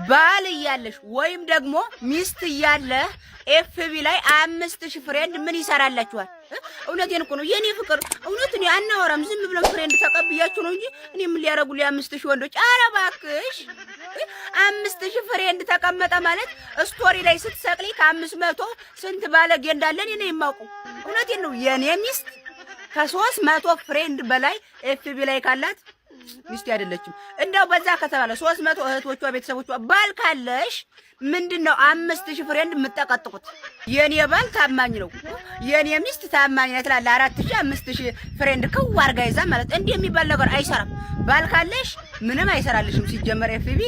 ባል እያለሽ ወይም ደግሞ ሚስት እያለ ኤፍቢ ላይ 5000 ፍሬንድ ምን ይሰራላችኋል? እውነቴን እኮ ነው የኔ ፍቅር። እውነት እኔ አናወራም ዝም ብለን ፍሬንድ ተቀብያችሁ ነው እንጂ እኔ ምን ሊያረጉልኝ 5000 ወንዶች? ኧረ እባክሽ 5000 ፍሬንድ ተቀመጠ ማለት ስቶሪ ላይ ስትሰቅሊ ከ500 ስንት ባለጌ እንዳለ እኔ ነኝ የማውቀው። እውነቴን ነው የኔ ሚስት ከ300 ፍሬንድ በላይ ኤፍቢ ላይ ካላት ሚስት አይደለችም። እንደው በዛ ከተባለ 300 እህቶቿ ቤተሰቦቿ ባል ካለሽ ምንድነው 5000 ፍሬንድ የምትጠቀጥቁት? የኔ ባል ታማኝ ነው የኔ ሚስት ታማኝ ናት ትላለ 4000 5000 ፍሬንድ ከዋርጋ ይዛ ማለት እንዴ የሚባል ነገር አይሰራም። ባል ካለሽ ምንም አይሰራልሽም። ሲጀመር ኤፍቢ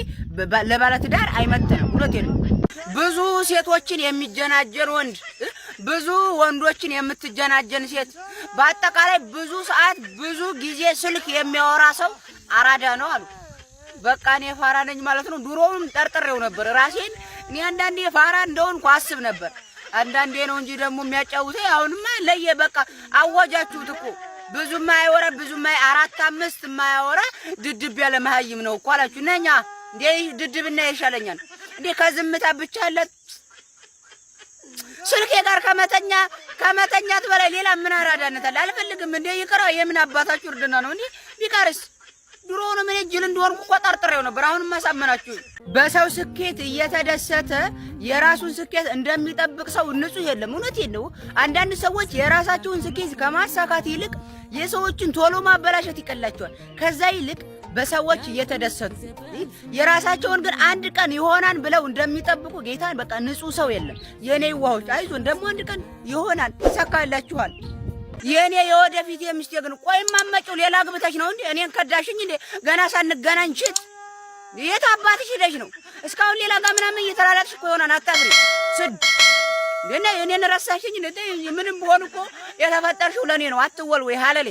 ለባለ ትዳር አይመጥንም። እውነቴን ነው። ብዙ ሴቶችን የሚጀናጀን ወንድ ብዙ ወንዶችን የምትጀናጀን ሴት በአጠቃላይ ብዙ ሰዓት ብዙ ጊዜ ስልክ የሚያወራ ሰው አራዳ ነው አሉ። በቃ እኔ ፋራ ነኝ ማለት ነው። ድሮውም ጠርጥሬው ነበር ራሴን። እኔ አንዳንዴ ፋራ እንደሆንኩ አስብ ነበር። አንዳንዴ ነው እንጂ ደግሞ የሚያጫውተኝ። አሁንማ ለየ በቃ አወጃችሁት እኮ ብዙም አይወራ ብዙም 4-5 የማያወራ ድድብ ያለ መሀይም ነው እኮ አላችሁ። ነኛ እንዴ ድድብና ይሻለኛል እንዴ ከዝምታ ብቻ አለ ስልኬ ጋር ከመተኛት በላይ ሌላ ምን አራዳነት አለ? አልፈልግም እንዴ ይቅራ። የምን አባታችሁ እርድና ነው እንዴ? ቢቀርስ ድሮ ነው ምን ጅል እንደሆንኩ እኮ ጠርጥሬው ነበር። አሁንም ማሳመናችሁ። በሰው ስኬት እየተደሰተ የራሱን ስኬት እንደሚጠብቅ ሰው ንጹህ የለም። እውነቴን ነው። አንዳንድ ሰዎች የራሳቸውን ስኬት ከማሳካት ይልቅ የሰዎችን ቶሎ ማበላሸት ይቀላቸዋል። ከዛ ይልቅ በሰዎች እየተደሰቱ የራሳቸውን ግን አንድ ቀን ይሆናል ብለው እንደሚጠብቁ ጌታን በቃ ንጹህ ሰው የለም። የኔ ዋዎች አይዞን ደግሞ አንድ ቀን ይሆናል ይሳካላችኋል። የኔ የወደፊት የሚስቴ ግን ቆይ ማመጪው ሌላ ግብተሽ ነው እንዴ? እኔን ከዳሽኝ እንዴ? ገና ሳንገናኝ ሽት የት አባትሽ ሄደሽ ነው? እስካሁን ሌላ ጋር ምናምን እየተላላጥሽ እኮ ይሆናል። አታፍሪ ስድ ግን እኔን ረሳሽኝ እንዴ? ምንም ቢሆን እኮ የተፈጠርሽው ለኔ ነው። አትወል ወይ ሀለሌ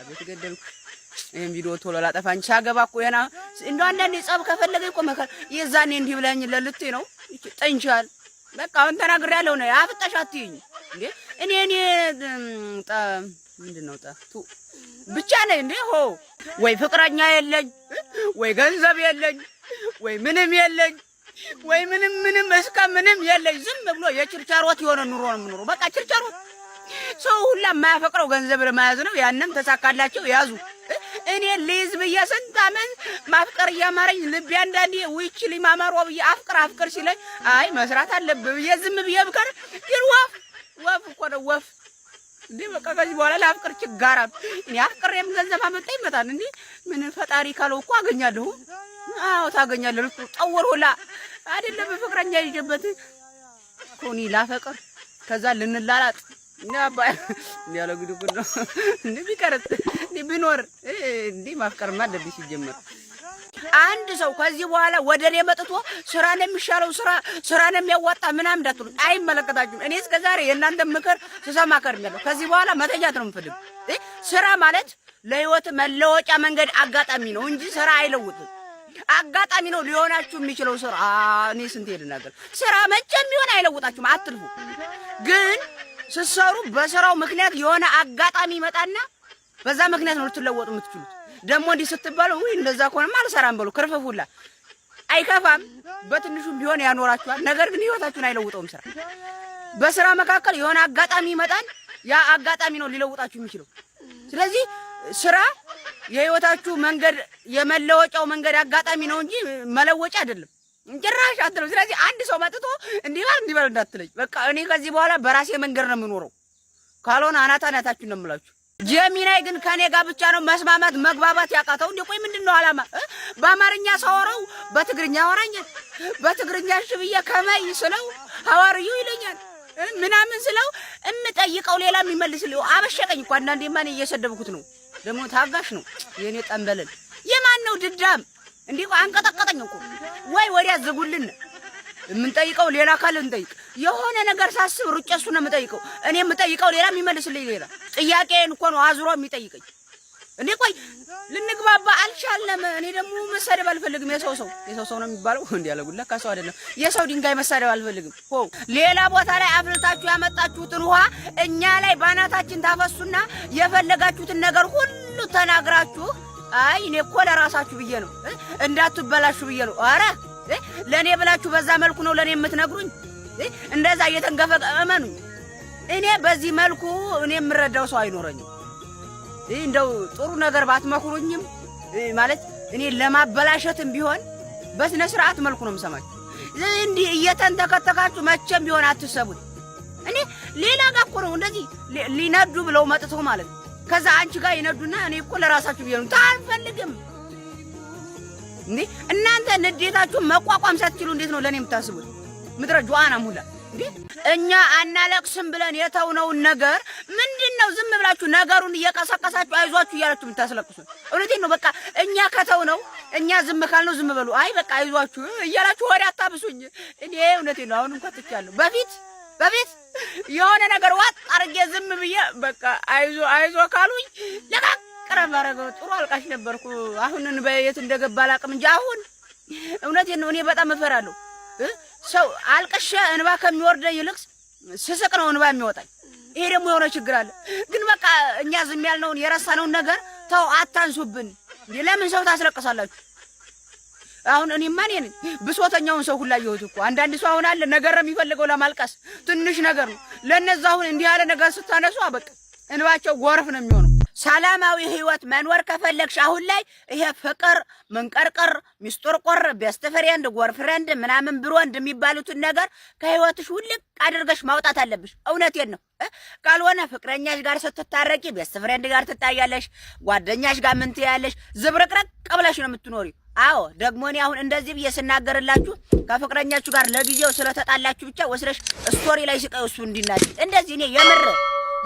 አቤት ገደልኩ። ይሄን ቪዲዮ ቶሎ ላጠፋኝ ሻገባ እኮ የና እንደው አንዳንዴ ጸብ ከፈለገ እኮ መከራ የዛኔ እንዲህ ብለኝ ለልቴ ነው ጠንቻል። በቃ አሁን ተናግሬያለሁ ነው አፍጣሽ አትይኝ እንዴ? እኔ ምንድነው ቱ ብቻ ነኝ እንዴ? ሆ ወይ ፍቅረኛ የለኝ ወይ ገንዘብ የለኝ ወይ ምንም የለኝ ወይ ምንም እስከ ምንም የለኝ። ዝም ብሎ የችርቻሮት የሆነ ኑሮ ነው የምኖረው። በቃ ችርቻሮት ሰው ሁላ የማያፈቅረው ገንዘብ ለማያዝ ነው። ያንንም ተሳካላቸው ያዙ። እኔ ልይዝ ብዬ ስንት ዓመት ማፍቀር እያማረኝ ልቤ አንዳንዴ ውይች ሊማማሯ ብዬ አፍቅር ሲለኝ አይ መስራት አለብህ ብዬ ዝም ብዬ ብቀር ግን ወፍ እኮ ነው ወፍ እንዴ። በቃ ከዚህ በኋላ ላፍቅር ችጋራም እኔ አፍቅሬም ገንዘብ አመጣ ይመጣል እንዴ? ምን ፈጣሪ ካለው እኮ አገኛለሁ። አዎ ታገኛለህ። ጠወር ሁላ አይደለም ፍቅረኛ ይጀበት ኮኒ ላፈቅር ከዛ ልንላላጥ ነባ ያለ ግዱግ ነው እንዴ? ቢቀርጥ እንዴ ቢኖር እንዴ ማፍቀርማ አለብሽ ይጀምር። አንድ ሰው ከዚህ በኋላ ወደ እኔ መጥቶ ስራ ነው የሚሻለው ስራ ነው የሚያዋጣ ምናምን እንዳትሉ አይመለከታችሁም። እኔ እስከ ዛሬ የእናንተ ምክር ስሰማ ከርሜለሁ። ከዚህ በኋላ መተኛት ነው የምፈልግ። ስራ ለህይወት መለወጫ መንገድ አጋጣሚ ነው እንጂ ስራ አይለውጥም። አጋጣሚ ነው ሊሆናችሁ የሚችለው ስራ። እኔ ስንት ልናገር ስራ መቼም ቢሆን አይለውጣችሁም። አትልፉ። ግን ስትሰሩ በስራው ምክንያት የሆነ አጋጣሚ ይመጣና በዛ ምክንያት ነው ልትለወጡ የምትችሉት። ደግሞ እንዲህ ስትባሉ ወይ እንደዛ ከሆነማ አልሰራም በሉ ክርፍፉላ አይከፋም። በትንሹም ቢሆን ያኖራችኋል። ነገር ግን ህይወታችሁን አይለውጠውም። ስራ በስራ መካከል የሆነ አጋጣሚ ይመጣል። ያ አጋጣሚ ነው ሊለውጣችሁ የሚችለው። ስለዚህ ስራ የህይወታችሁ መንገድ የመለወጫው መንገድ አጋጣሚ ነው እንጂ መለወጫ አይደለም። ጭራሽ አትለው። ስለዚህ አንድ ሰው መጥቶ እንዲህ ባል እንዳትለኝ። በቃ እኔ ከዚህ በኋላ በራሴ መንገድ ነው የምኖረው። ካልሆነ አናታችሁ ነው የምላችሁ። ጀሚናይ ግን ከኔ ጋር ብቻ ነው መስማማት መግባባት ያቃተው። እንዴ ቆይ ምንድነው አላማ? በአማርኛ ሳወራው በትግርኛ አወራኛል። በትግርኛ ሽብዬ ከመይ ስለው ሐዋርዩ ይለኛል ምናምን ስለው እምጠይቀው ሌላ የሚመልስልኝ አበሸቀኝ እኮ። አንዳንዴ ማን እየሰደብኩት ነው ደግሞ ታጋሽ ነው የኔ ጠንበለል። የማን ነው ድዳም እንዴ? አንቀጠቀጠኝ እኮ ወይ ወዲያ ዝጉልን። የምንጠይቀው ሌላ ካለ እንጠይቅ። የሆነ ነገር ሳስብ ሩጨሱ ነው የምጠይቀው። እኔ የምጠይቀው ሌላ የሚመልስልኝ ሌላ። ጥያቄን እኮ ነው አዝሮ የሚጠይቀኝ። እንዴ ቆይ ልንግባባ አልቻለም። እኔ ደግሞ መሳደብ አልፈልግም። የሰው ሰው ነው የሚባለው እንዴ? ያለጉላ ካሰው አይደለም። የሰው ድንጋይ መሳደብ አልፈልግም። ሌላ ቦታ ላይ አፍልታችሁ ያመጣችሁትን ውሃ እኛ ላይ ባናታችን ታፈሱና የፈለጋችሁትን ነገር ሁሉ ተናግራችሁ አይ እኔ እኮ ለራሳችሁ ብዬ ነው እንዳትበላሹ ብዬ ነው። አረ ለኔ ብላችሁ በዛ መልኩ ነው ለኔ የምትነግሩኝ? እንደዛ እየተንገፈቀ እመኑኝ፣ እኔ በዚህ መልኩ እኔ የምረዳው ሰው አይኖረኝም። እንደው ጥሩ ነገር ባትመክሩኝም ማለት እኔ ለማበላሸትም ቢሆን በስነ ስርዓት መልኩ ነው የምሰማችሁ። እንዲህ እየተንተከተካችሁ መቼም ቢሆን አትሰቡት። እኔ ሌላ ጋር እኮ ነው እንደዚህ ሊነዱ ብለው መጥተው ማለት ነው። ከዛ አንቺ ጋር ይነዱና እኔ እኮ ለራሳችሁ ቢሆን ታልፈልግም እንዴ እናንተ ንዴታችሁን መቋቋም ሳትችሉ እንዴት ነው ለኔ የምታስቡት? ምድረ ጆአና ሙላ እንዴ እኛ አናለቅስም ብለን የተውነውን ነገር ምንድነው ዝም ብላችሁ ነገሩን እየቀሰቀሳችሁ አይዟችሁ እያላችሁ የምታስለቅሱት? እውነቴን ነው። በቃ እኛ ከተውነው እኛ ዝም ካልነው ዝም በሉ። አይ በቃ አይዟችሁ እያላችሁ ወደ አታብሱኝ። እኔ እውነቴን ነው። አሁን እንኳን ትቻለሁ። በፊት የሆነ ነገር ዋጥ አርጌ ዝም ብዬ በቃ አይዞ ካሉኝ ለቃቀረ ማረገው ጥሩ አልቃሽ ነበርኩ። አሁን በየት እንደገባ አላቅም እንጂ አሁን እውነቴን ነው። እኔ በጣም እፈራለሁ። ሰው አልቀሻ እንባ ከሚወርደ ይልቅ ስስቅ ነው እንባ የሚወጣኝ። ይሄ ደግሞ የሆነ ችግር አለ። ግን በቃ እኛ ዝም ያልነውን የረሳነውን ነገር ተው አታንሱብን። ለምን ሰው ታስለቅሳላችሁ? አሁን እኔማ ነኝ ብሶተኛውን ሰው ሁላ ይወጡ እኮ አንዳንድ ሰው አሁን አለ ነገር የሚፈልገው ለማልቀስ ትንሽ ነገር ነው። ለነዛ አሁን እንዲህ ያለ ነገር ስታነሱ በቃ እንባቸው ጎርፍ ነው የሚሆነው። ሰላማዊ ህይወት መኖር ከፈለግሽ አሁን ላይ ይሄ ፍቅር መንቀርቀር ሚስጥር ቆር ቤስት ፍሬንድ ጎርፍሬንድ ምናምን ብሮንድ የሚባሉትን ነገር ከህይወትሽ ውልቅ አድርገሽ ማውጣት አለብሽ። እውነቴን ነው። ካልሆነ ፍቅረኛሽ ጋር ስትታረቂ ቤስት ፍሬንድ ጋር ትታያለሽ፣ ጓደኛሽ ጋር ምን ትያለሽ፣ ዝብርቅርቅ ብለሽ ነው የምትኖሪ። አዎ ደግሞ እኔ አሁን እንደዚህ ብዬ ስናገርላችሁ ከፍቅረኛችሁ ጋር ለጊዜው ስለተጣላችሁ ብቻ ወስደሽ ስቶሪ ላይ ሲቀዩ እሱ እንዲናድ እንደዚህ እኔ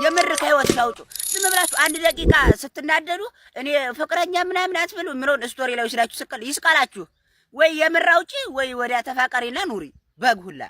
የምር ከህይወት ያውጡ። ዝም ብላችሁ አንድ ደቂቃ ስትናደዱ እኔ ፍቅረኛ ምናምን አትበሉ ምሮን ስቶሪ ላይ ወስዳችሁ ይስቃላችሁ። ወይ የምር አውጪ ወይ ወዲያ ተፋቀሪና ኑሪ በግ ሁላ